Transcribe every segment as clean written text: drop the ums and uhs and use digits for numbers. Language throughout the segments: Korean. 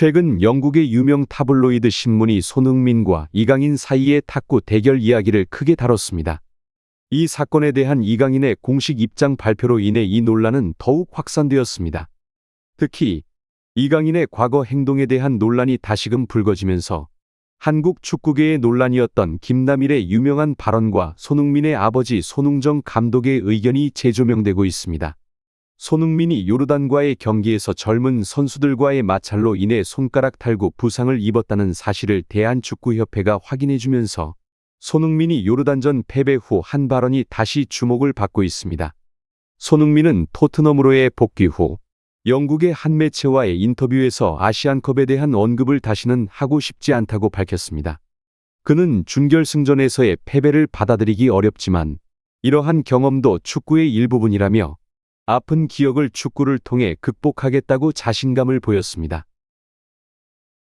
최근 영국의 유명 타블로이드 신문이 손흥민과 이강인 사이의 탁구 대결 이야기를 크게 다뤘습니다. 이 사건에 대한 이강인의 공식 입장 발표로 인해 이 논란은 더욱 확산되었습니다. 특히 이강인의 과거 행동에 대한 논란이 다시금 불거지면서 한국 축구계의 논란이었던 김남일의 유명한 발언과 손흥민의 아버지 손흥정 감독의 의견이 재조명되고 있습니다. 손흥민이 요르단과의 경기에서 젊은 선수들과의 마찰로 인해 손가락 탈구 부상을 입었다는 사실을 대한축구협회가 확인해주면서 손흥민이 요르단전 패배 후 한 발언이 다시 주목을 받고 있습니다. 손흥민은 토트넘으로의 복귀 후 영국의 한 매체와의 인터뷰에서 아시안컵에 대한 언급을 다시는 하고 싶지 않다고 밝혔습니다. 그는 준결승전에서의 패배를 받아들이기 어렵지만 이러한 경험도 축구의 일부분이라며 아픈 기억을 축구를 통해 극복하겠다고 자신감을 보였습니다.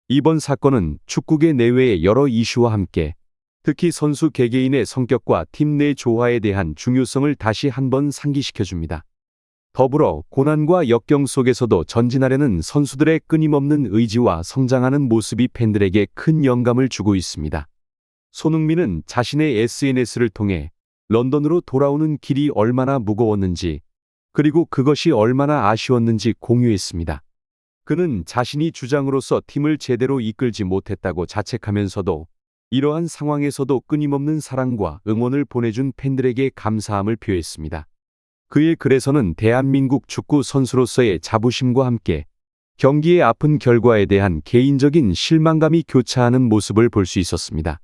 이번 사건은 축구계 내외의 여러 이슈와 함께 특히 선수 개개인의 성격과 팀 내 조화에 대한 중요성을 다시 한번 상기시켜줍니다. 더불어 고난과 역경 속에서도 전진하려는 선수들의 끊임없는 의지와 성장하는 모습이 팬들에게 큰 영감을 주고 있습니다. 손흥민은 자신의 SNS를 통해 런던으로 돌아오는 길이 얼마나 무거웠는지 그리고 그것이 얼마나 아쉬웠는지 공유했습니다. 그는 자신이 주장으로서 팀을 제대로 이끌지 못했다고 자책하면서도 이러한 상황에서도 끊임없는 사랑과 응원을 보내준 팬들에게 감사함을 표했습니다. 그의 글에서는 대한민국 축구 선수로서의 자부심과 함께 경기의 아픈 결과에 대한 개인적인 실망감이 교차하는 모습을 볼 수 있었습니다.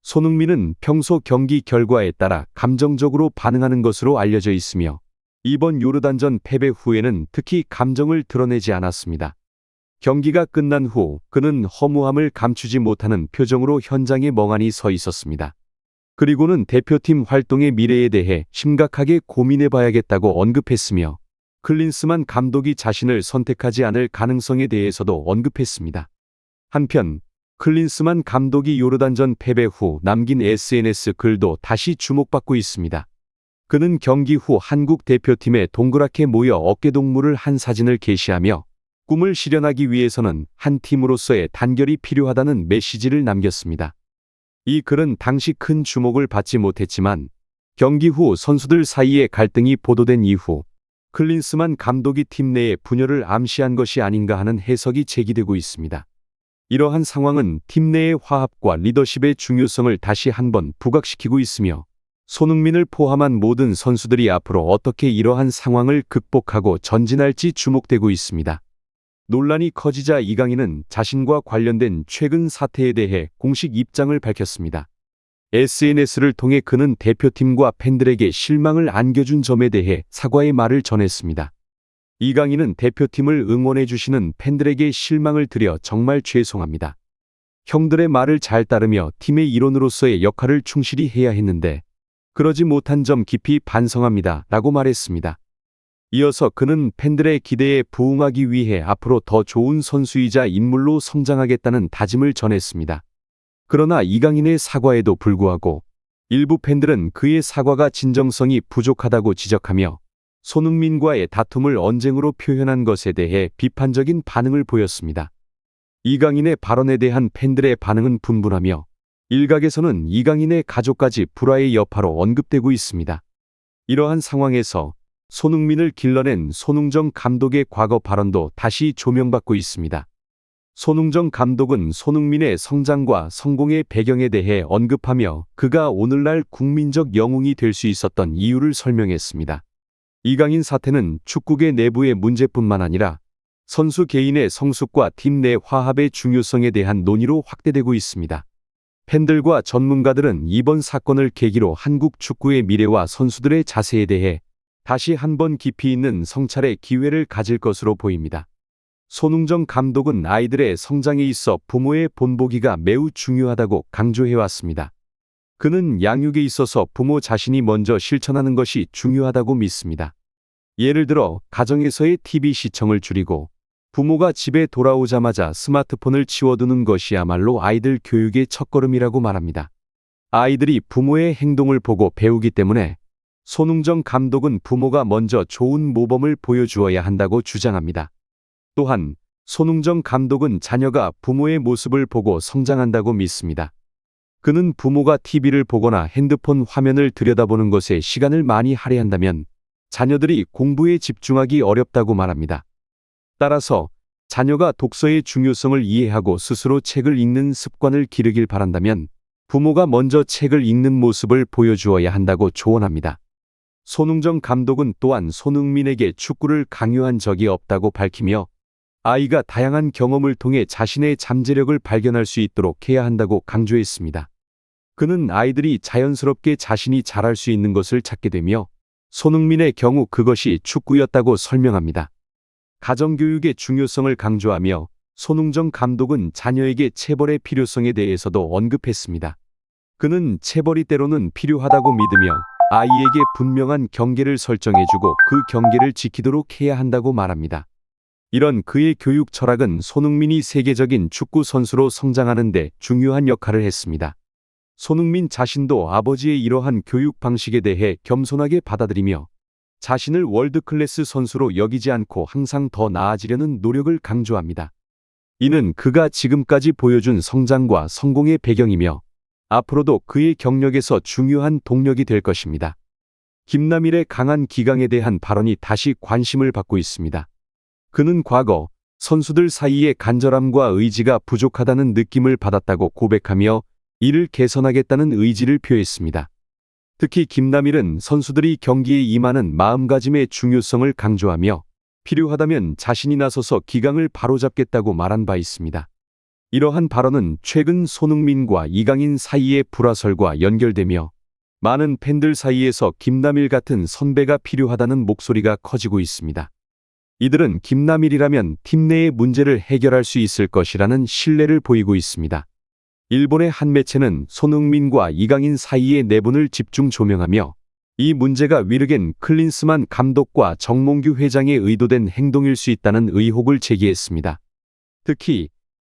손흥민은 평소 경기 결과에 따라 감정적으로 반응하는 것으로 알려져 있으며 이번 요르단전 패배 후에는 특히 감정을 드러내지 않았습니다. 경기가 끝난 후 그는 허무함을 감추지 못하는 표정으로 현장에 멍하니 서 있었습니다. 그리고는 대표팀 활동의 미래에 대해 심각하게 고민해봐야겠다고 언급했으며 클린스만 감독이 자신을 선택하지 않을 가능성에 대해서도 언급했습니다. 한편 클린스만 감독이 요르단전 패배 후 남긴 SNS 글도 다시 주목받고 있습니다. 그는 경기 후 한국 대표팀에 동그랗게 모여 어깨동무를 한 사진을 게시하며 꿈을 실현하기 위해서는 한 팀으로서의 단결이 필요하다는 메시지를 남겼습니다. 이 글은 당시 큰 주목을 받지 못했지만 경기 후 선수들 사이의 갈등이 보도된 이후 클린스만 감독이 팀 내의 분열을 암시한 것이 아닌가 하는 해석이 제기되고 있습니다. 이러한 상황은 팀 내의 화합과 리더십의 중요성을 다시 한번 부각시키고 있으며 손흥민을 포함한 모든 선수들이 앞으로 어떻게 이러한 상황을 극복하고 전진할지 주목되고 있습니다. 논란이 커지자 이강인은 자신과 관련된 최근 사태에 대해 공식 입장을 밝혔습니다. SNS를 통해 그는 대표팀과 팬들에게 실망을 안겨준 점에 대해 사과의 말을 전했습니다. 이강인은 대표팀을 응원해 주시는 팬들에게 실망을 드려 정말 죄송합니다. 형들의 말을 잘 따르며 팀의 일원으로서의 역할을 충실히 해야 했는데 그러지 못한 점 깊이 반성합니다. 라고 말했습니다. 이어서 그는 팬들의 기대에 부응하기 위해 앞으로 더 좋은 선수이자 인물로 성장하겠다는 다짐을 전했습니다. 그러나 이강인의 사과에도 불구하고 일부 팬들은 그의 사과가 진정성이 부족하다고 지적하며 손흥민과의 다툼을 언쟁으로 표현한 것에 대해 비판적인 반응을 보였습니다. 이강인의 발언에 대한 팬들의 반응은 분분하며 일각에서는 이강인의 가족까지 불화의 여파로 언급되고 있습니다. 이러한 상황에서 손흥민을 길러낸 손흥정 감독의 과거 발언도 다시 조명받고 있습니다. 손흥정 감독은 손흥민의 성장과 성공의 배경에 대해 언급하며 그가 오늘날 국민적 영웅이 될 수 있었던 이유를 설명했습니다. 이강인 사태는 축구계 내부의 문제뿐만 아니라 선수 개인의 성숙과 팀 내 화합의 중요성에 대한 논의로 확대되고 있습니다. 팬들과 전문가들은 이번 사건을 계기로 한국 축구의 미래와 선수들의 자세에 대해 다시 한번 깊이 있는 성찰의 기회를 가질 것으로 보입니다. 손흥정 감독은 아이들의 성장에 있어 부모의 본보기가 매우 중요하다고 강조해왔습니다. 그는 양육에 있어서 부모 자신이 먼저 실천하는 것이 중요하다고 믿습니다. 예를 들어 가정에서의 TV 시청을 줄이고 부모가 집에 돌아오자마자 스마트폰을 치워두는 것이야말로 아이들 교육의 첫걸음이라고 말합니다. 아이들이 부모의 행동을 보고 배우기 때문에 손흥정 감독은 부모가 먼저 좋은 모범을 보여주어야 한다고 주장합니다. 또한 손흥정 감독은 자녀가 부모의 모습을 보고 성장한다고 믿습니다. 그는 부모가 TV를 보거나 핸드폰 화면을 들여다보는 것에 시간을 많이 할애한다면 자녀들이 공부에 집중하기 어렵다고 말합니다. 따라서 자녀가 독서의 중요성을 이해하고 스스로 책을 읽는 습관을 기르길 바란다면 부모가 먼저 책을 읽는 모습을 보여주어야 한다고 조언합니다. 손흥정 감독은 또한 손흥민에게 축구를 강요한 적이 없다고 밝히며 아이가 다양한 경험을 통해 자신의 잠재력을 발견할 수 있도록 해야 한다고 강조했습니다. 그는 아이들이 자연스럽게 자신이 잘할 수 있는 것을 찾게 되며 손흥민의 경우 그것이 축구였다고 설명합니다. 가정교육의 중요성을 강조하며 손흥정 감독은 자녀에게 체벌의 필요성에 대해서도 언급했습니다. 그는 체벌이 때로는 필요하다고 믿으며 아이에게 분명한 경계를 설정해주고 그 경계를 지키도록 해야 한다고 말합니다. 이런 그의 교육 철학은 손흥민이 세계적인 축구 선수로 성장하는 데 중요한 역할을 했습니다. 손흥민 자신도 아버지의 이러한 교육 방식에 대해 겸손하게 받아들이며 자신을 월드클래스 선수로 여기지 않고 항상 더 나아지려는 노력을 강조합니다. 이는 그가 지금까지 보여준 성장과 성공의 배경이며 앞으로도 그의 경력에서 중요한 동력이 될 것입니다. 김남일의 강한 기강에 대한 발언이 다시 관심을 받고 있습니다. 그는 과거 선수들 사이에 간절함과 의지가 부족하다는 느낌을 받았다고 고백하며 이를 개선하겠다는 의지를 표했습니다. 특히 김남일은 선수들이 경기에 임하는 마음가짐의 중요성을 강조하며 필요하다면 자신이 나서서 기강을 바로잡겠다고 말한 바 있습니다. 이러한 발언은 최근 손흥민과 이강인 사이의 불화설과 연결되며 많은 팬들 사이에서 김남일 같은 선배가 필요하다는 목소리가 커지고 있습니다. 이들은 김남일이라면 팀 내의 문제를 해결할 수 있을 것이라는 신뢰를 보이고 있습니다. 일본의 한 매체는 손흥민과 이강인 사이의 내분을 집중 조명하며 이 문제가 위르겐 클린스만 감독과 정몽규 회장의 의도된 행동일 수 있다는 의혹을 제기했습니다. 특히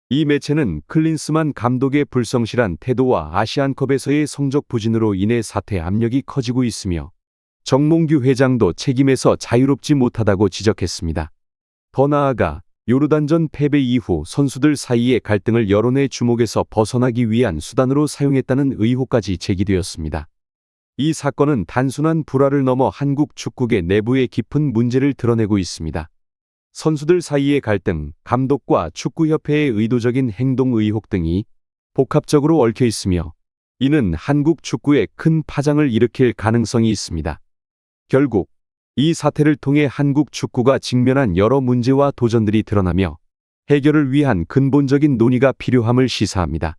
이 매체는 클린스만 감독의 불성실한 태도와 아시안컵에서의 성적 부진으로 인해 사퇴 압력이 커지고 있으며 정몽규 회장도 책임에서 자유롭지 못하다고 지적했습니다. 더 나아가 요르단전 패배 이후 선수들 사이의 갈등을 여론의 주목에서 벗어나기 위한 수단으로 사용했다는 의혹까지 제기되었습니다. 이 사건은 단순한 불화를 넘어 한국 축구계 내부의 깊은 문제를 드러내고 있습니다. 선수들 사이의 갈등, 감독과 축구협회의 의도적인 행동 의혹 등이 복합적으로 얽혀 있으며 이는 한국 축구에 큰 파장을 일으킬 가능성이 있습니다. 결국 이 사태를 통해 한국 축구가 직면한 여러 문제와 도전들이 드러나며 해결을 위한 근본적인 논의가 필요함을 시사합니다.